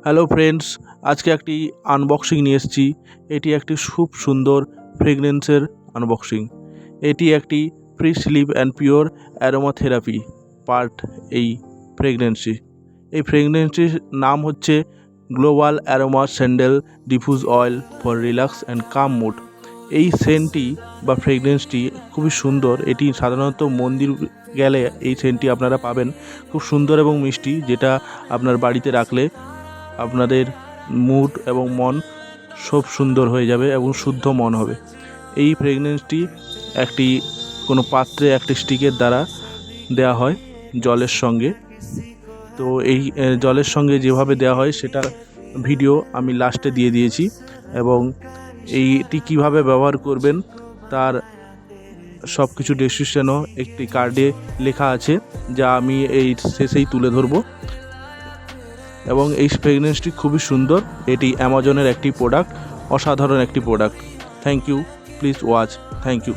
Hello friends, আজকে একটি unboxing নিয়ে এসেছি। এটি একটি খুব সুন্দর ফ্রেগনেন্সের আনবক্সিং। এটি একটি free sleep and pure aromatherapy part. এই ফ্রেগনেন্সটির নাম হচ্ছে global aroma sandal diffuse oil for relax and calm mood. এই সেন্টটি বা ফ্রেগনেন্সটি খুবই সুন্দর। এটি সাধারণত মন্দির গেলে এই সেন্টটি আপনারা পাবেন। খুব সুন্দর এবং মিষ্টি, যেটা আপনার বাড়িতে রাখলে আপনাদের মুড এবং মন সব সুন্দর হয়ে যাবে এবং শুদ্ধ মন হবে। এই ফ্রেগনেন্সটি একটি কোনো পাত্রে একটি স্টিকের দ্বারা দেওয়া হয় জলের সঙ্গে। তো এই জলের সঙ্গে যেভাবে দেওয়া হয় সেটার ভিডিও আমি লাস্টে দিয়ে দিয়েছি, এবং এইটি কিভাবে ব্যবহার করবেন তার সব কিছু ডেসক্রিপশনও একটি কার্ডে লেখা আছে, যা আমি এই শেষেই তুলে ধরবো। এবং এই ফ্রেগনেন্সটি খুবই সুন্দর। এটি অ্যামাজনের একটি প্রোডাক্ট, অসাধারণ একটি product. Thank you, please watch. Thank you.